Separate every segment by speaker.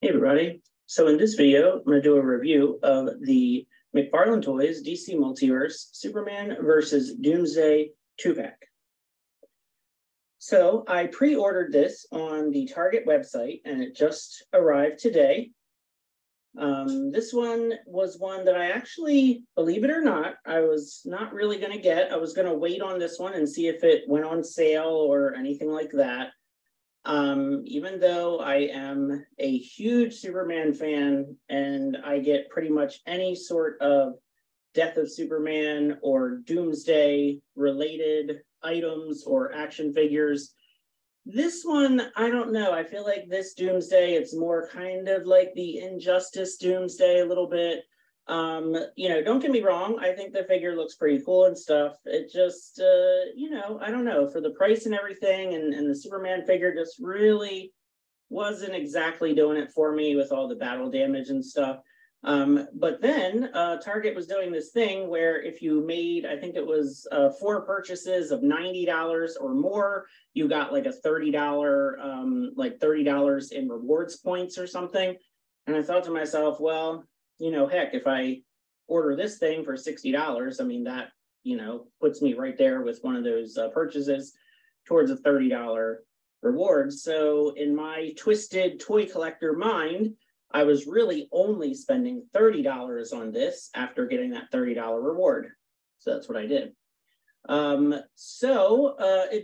Speaker 1: Hey everybody. So in this video, I'm going to do a review of the McFarlane Toys DC Multiverse Superman versus Doomsday 2-pack. So I pre-ordered this on the Target website and it just arrived today. This one was one that I actually, believe it or not, I was not really going to get. I was going to wait on this one and see if it went on sale or anything like that. Even though I am a huge Superman fan and I get pretty much any sort of Death of Superman or Doomsday related items or action figures, this one, I don't know. I feel like this Doomsday, it's more kind of like the Injustice Doomsday a little bit. Don't get me wrong. I think the figure looks pretty cool and stuff. It just, I don't know, for the price and everything, and the Superman figure just really wasn't exactly doing it for me with all the battle damage and stuff. But then Target was doing this thing where if you made, I think it was 4 purchases of $90 or more, you got like a $30, like $30 in rewards points or something. And I thought to myself, well, heck, if I order this thing for $60, I mean, that, puts me right there with one of those purchases towards a $30 reward. So in my twisted toy collector mind, I was really only spending $30 on this after getting that $30 reward. So that's what I did. It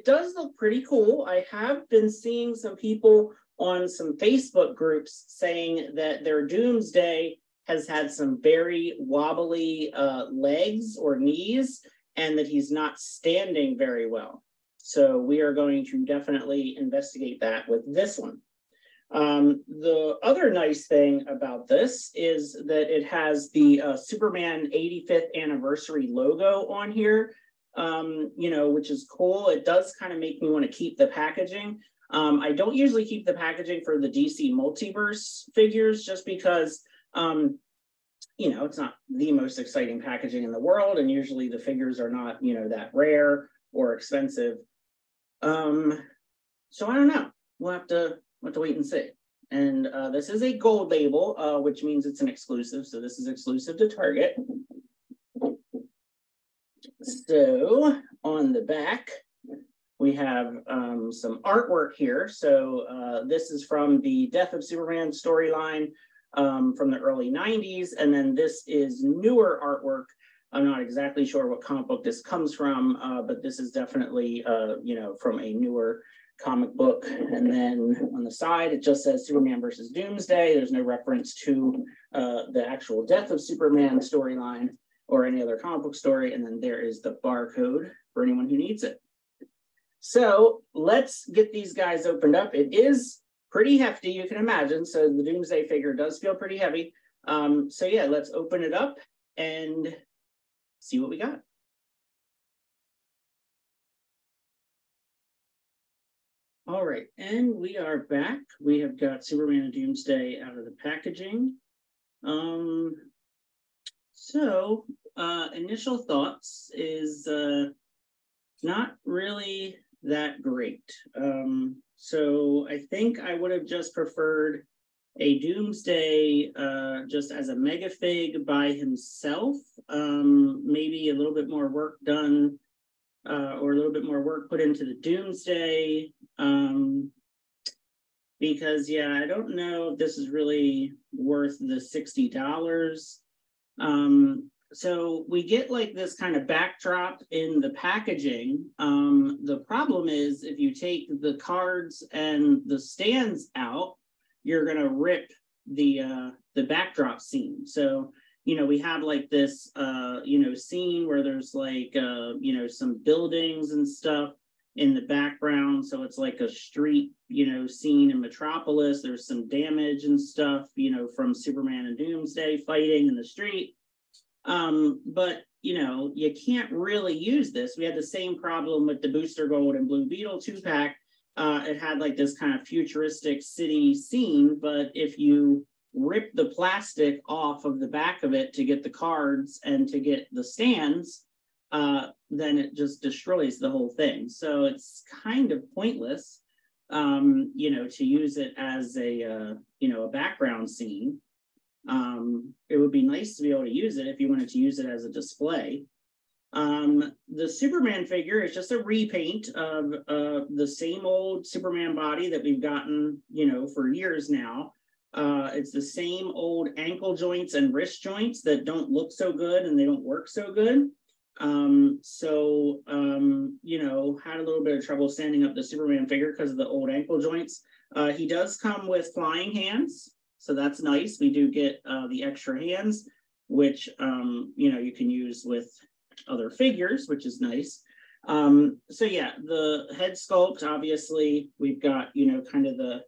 Speaker 1: does look pretty cool. I have been seeing some people on some Facebook groups saying that their Doomsday has had some very wobbly legs or knees and that he's not standing very well. So we are going to definitely investigate that with this one. The other nice thing about this is that it has the Superman 85th anniversary logo on here, which is cool. It does kind of make me want to keep the packaging. I don't usually keep the packaging for the DC Multiverse figures just because, it's not the most exciting packaging in the world, and usually the figures are not, that rare or expensive. So I don't know. We'll have to wait and see. And this is a gold label, which means it's an exclusive. So this is exclusive to Target. So on the back, we have some artwork here. So this is from the Death of Superman storyline from the early 90s. And then this is newer artwork. I'm not exactly sure what comic book this comes from, but this is definitely, from a newer comic book. And then on the side, it just says Superman versus Doomsday. There's no reference to the actual Death of Superman storyline or any other comic book story. And then there is the barcode for anyone who needs it. So let's get these guys opened up. It is pretty hefty, you can imagine. So the Doomsday figure does feel pretty heavy. So yeah, let's open it up and see what we got. All right, and we are back. We have got Superman and Doomsday out of the packaging. Initial thoughts is not really that great. So I think I would have just preferred a Doomsday just as a mega fig by himself. Maybe a little bit more work done or a little bit more work put into the Doomsday. Because I don't know if this is really worth the $60. So we get like this kind of backdrop in the packaging. The problem is if you take the cards and the stands out, you're gonna rip the backdrop scene. So we have like this scene where there's like some buildings and stuff in the background. So it's like a street, scene in Metropolis. There's some damage and stuff, from Superman and Doomsday fighting in the street. But you can't really use this. We had the same problem with the Booster Gold and Blue Beetle 2-pack. It had like this kind of futuristic city scene, but if you rip the plastic off of the back of it to get the cards and to get the stands, then it just destroys the whole thing. So it's kind of pointless, to use it as a a background scene. It would be nice to be able to use it if you wanted to use it as a display. The Superman figure is just a repaint of the same old Superman body that we've gotten, for years now. It's the same old ankle joints and wrist joints that don't look so good and they don't work so good. Had a little bit of trouble standing up the Superman figure because of the old ankle joints. He does come with flying hands, so that's nice. We do get the extra hands, which you can use with other figures, which is nice. The head sculpt, obviously, we've got, kind of the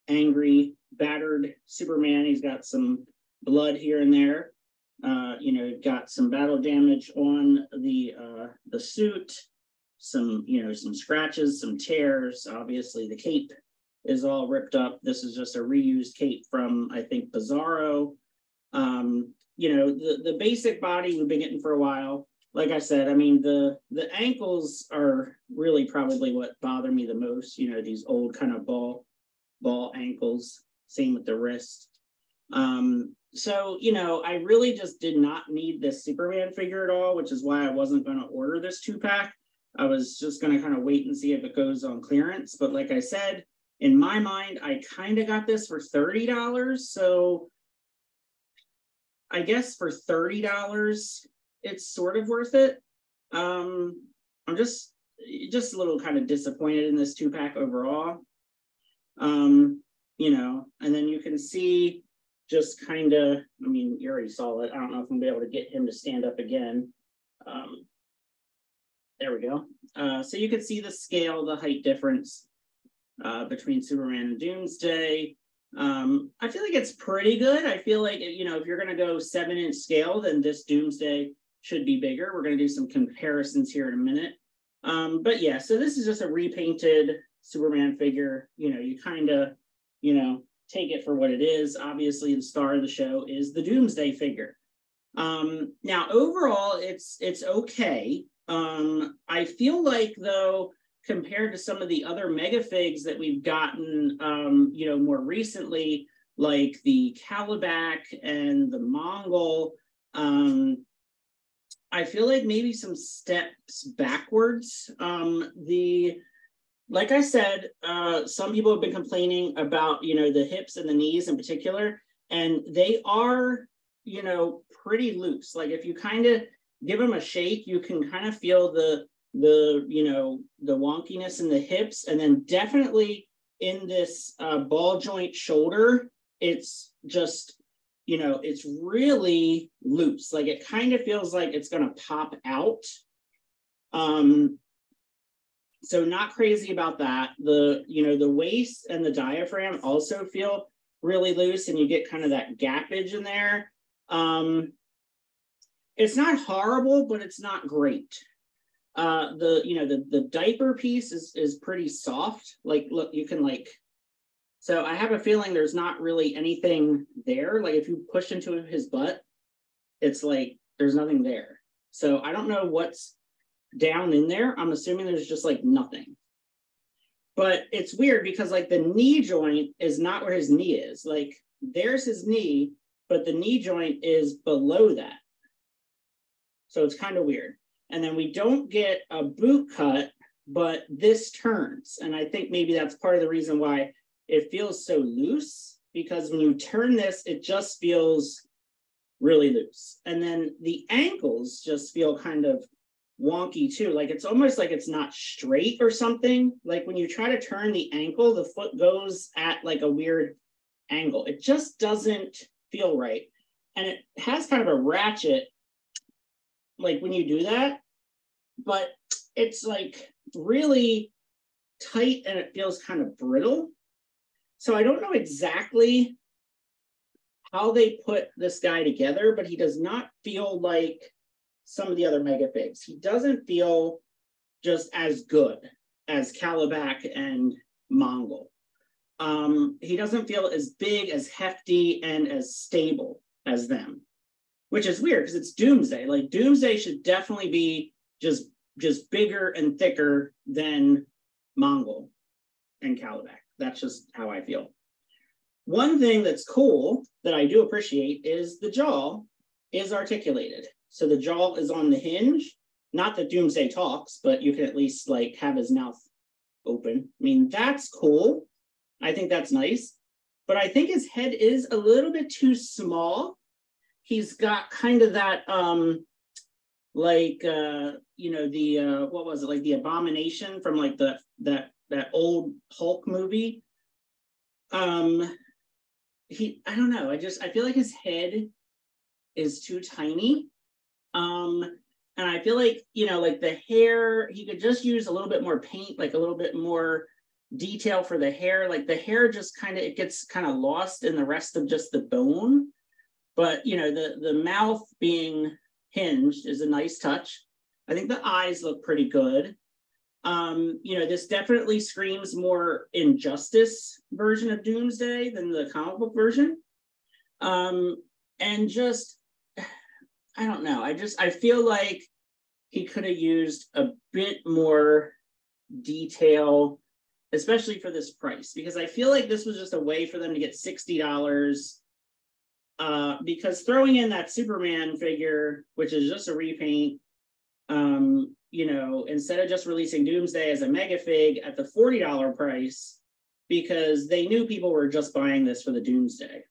Speaker 1: angry, battered Superman. He's got some blood here and there. You've got some battle damage on the suit, some scratches, some tears. Obviously, the cape is all ripped up. This is just a reused cape from, I think, Bizarro. The basic body we've been getting for a while. Like I said, I mean, the ankles are really probably what bother me the most. These old kind of ball ankles. Same with the wrist. I really just did not need this Superman figure at all, which is why I wasn't going to order this 2-pack. I was just going to kind of wait and see if it goes on clearance. But like I said, in my mind, I kind of got this for $30. So I guess for $30, it's sort of worth it. I'm just a little kind of disappointed in this 2-pack overall. And then you can see just kind of, I mean, you already saw it. I don't know if I'm gonna be able to get him to stand up again. There we go. So you can see the scale, the height difference between Superman and Doomsday. I feel like it's pretty good. I feel like, if you're gonna go 7-inch scale, then this Doomsday should be bigger. We're gonna do some comparisons here in a minute. But yeah, so this is just a repainted Superman figure. You kind of, take it for what it is. Obviously, the star of the show is the Doomsday figure. Now, overall, it's okay. I feel like, though, compared to some of the other mega figs that we've gotten, more recently, like the Calabac and the Mongol, I feel like maybe some steps backwards. Like I said, some people have been complaining about, the hips and the knees in particular, and they are, pretty loose. Like if you kind of give them a shake, you can kind of feel the wonkiness in the hips, and then definitely in this ball joint shoulder, it's just, it's really loose. Like it kind of feels like it's going to pop out. So not crazy about that. The waist and the diaphragm also feel really loose, and you get kind of that gappage in there. It's not horrible, but it's not great. The diaper piece is pretty soft. Like, look, you can so I have a feeling there's not really anything there. Like if you push into his butt, it's like there's nothing there. So I don't know what's down in there. I'm assuming there's just nothing. But it's weird because the knee joint is not where his knee is. Like there's his knee, but the knee joint is below that. So it's kind of weird. And then we don't get a boot cut, but this turns. And I think maybe that's part of the reason why it feels so loose, because when you turn this, it just feels really loose. And then the ankles just feel kind of wonky too. Like it's almost like it's not straight or something. Like when you try to turn the ankle, the foot goes at a weird angle. It just doesn't feel right. And it has kind of a ratchet when you do that, but it's really tight and it feels kind of brittle. So I don't know exactly how they put this guy together, but he does not feel like some of the other mega figs. He doesn't feel just as good as Calabac and Mongol. He doesn't feel as big, as hefty, and as stable as them, which is weird because it's Doomsday. Doomsday should definitely be just bigger and thicker than Mongol and Calabac. That's just how I feel. One thing that's cool that I do appreciate is the jaw is articulated. So the jaw is on the hinge. Not that Doomsday talks, but you can at least like have his mouth open. I mean, that's cool. I think that's nice. But I think his head is a little bit too small. He's got kind of that what was it, like the Abomination from like that old Hulk movie. I don't know. I feel like his head is too tiny. And I feel like, like the hair, he could just use a little bit more paint, like a little bit more detail for the hair. Like the hair just it gets kind of lost in the rest of just the bone. But, the mouth being hinged is a nice touch. I think the eyes look pretty good. This definitely screams more Injustice version of Doomsday than the comic book version. And just, I don't know. I feel like he could have used a bit more detail, especially for this price, because I feel like this was just a way for them to get $60. Because throwing in that Superman figure, which is just a repaint, instead of just releasing Doomsday as a mega fig at the $40 price, because they knew people were just buying this for the Doomsday.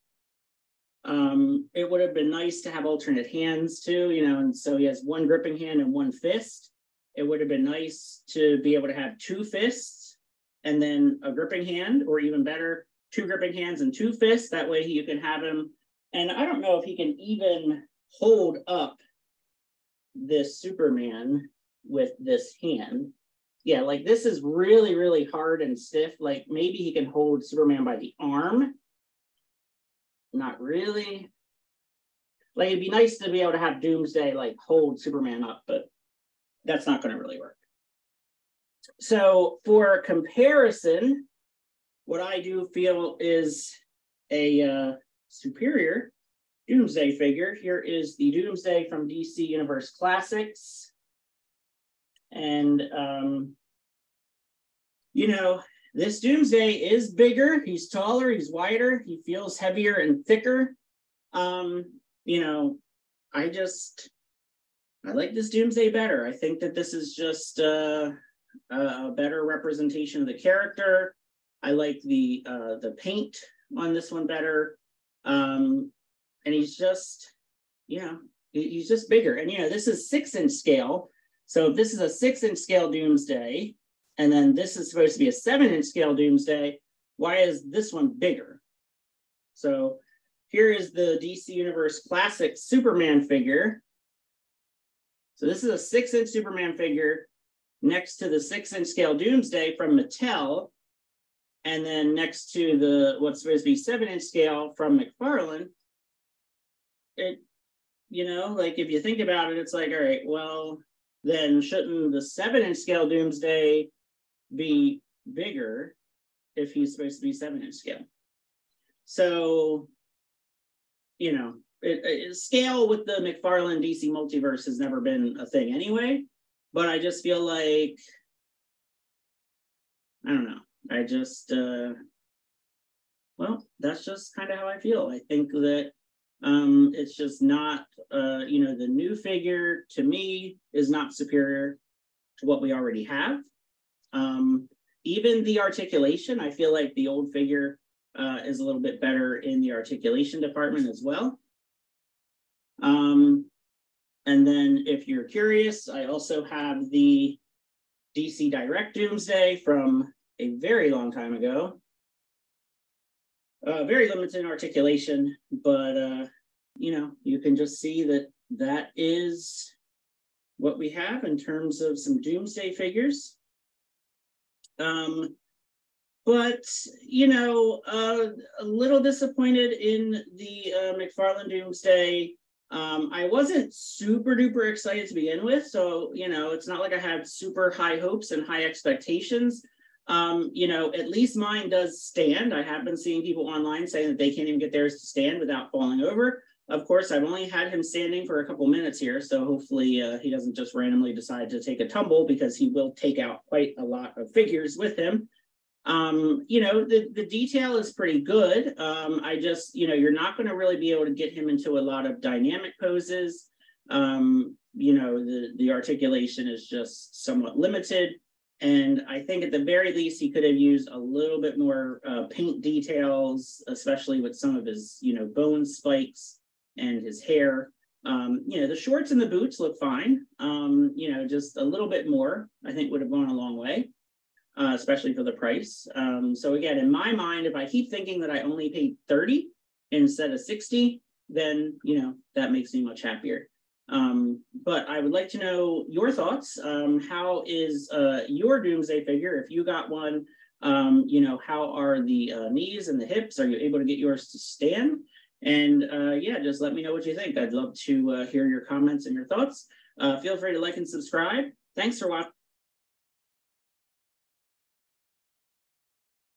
Speaker 1: It would have been nice to have alternate hands too, and so he has one gripping hand and one fist. It would have been nice to be able to have two fists and then a gripping hand, or even better, two gripping hands and two fists. That way you can have him. And I don't know if he can even hold up this Superman with this hand. Yeah, like this is really, really hard and stiff. Like maybe he can hold Superman by the arm. Not really. Like it'd be nice to be able to have Doomsday like hold Superman up, but that's not going to really work. So for comparison, what I do feel is a superior Doomsday figure. Here is the Doomsday from DC Universe Classics. And, this Doomsday is bigger. He's taller, he's wider, he feels heavier and thicker. I like this Doomsday better. I think that this is just a better representation of the character. I like the paint on this one better. And he's just, he's just bigger. And, this is 6-inch scale. So if this is a 6-inch scale Doomsday, and then this is supposed to be a 7-inch scale Doomsday, why is this one bigger? So here is the DC Universe Classic Superman figure. So this is a 6-inch Superman figure next to the 6-inch scale Doomsday from Mattel. And then next to what's supposed to be 7-inch scale from McFarlane. It, like if you think about it, it's like, all right, well, then shouldn't the 7-inch scale Doomsday be bigger if he's supposed to be 7-inch scale? So, scale with the McFarlane DC Multiverse has never been a thing anyway, but I just feel like, I don't know. I just, that's just kind of how I feel. I think that it's just not, the new figure to me is not superior to what we already have. Even the articulation, I feel like the old figure is a little bit better in the articulation department as well. And then if you're curious, I also have the DC Direct Doomsday from a very long time ago. Very limited articulation, but you can just see that is what we have in terms of some Doomsday figures. But a little disappointed in the McFarlane Doomsday. I wasn't super duper excited to begin with, so it's not like I had super high hopes and high expectations. At least mine does stand. I have been seeing people online saying that they can't even get theirs to stand without falling over. Of course, I've only had him standing for a couple minutes here, so hopefully he doesn't just randomly decide to take a tumble, because he will take out quite a lot of figures with him. You know, the detail is pretty good. I just, you know, you're not going to really be able to get him into a lot of dynamic poses. You know, the articulation is just somewhat limited. And I think at the very least, he could have used a little bit more paint details, especially with some of his, you know, bone spikes and his hair. You know, the shorts and the boots look fine. You know, just a little bit more, I think, would have gone a long way. Especially for the price. So again, in my mind, if I keep thinking that I only paid 30 instead of 60, then, you know, that makes me much happier. But I would like to know your thoughts. How is your Doomsday figure? If you got one, you know, how are the knees and the hips? Are you able to get yours to stand? And yeah, just let me know what you think. I'd love to hear your comments and your thoughts. Feel free to like and subscribe. Thanks for watching.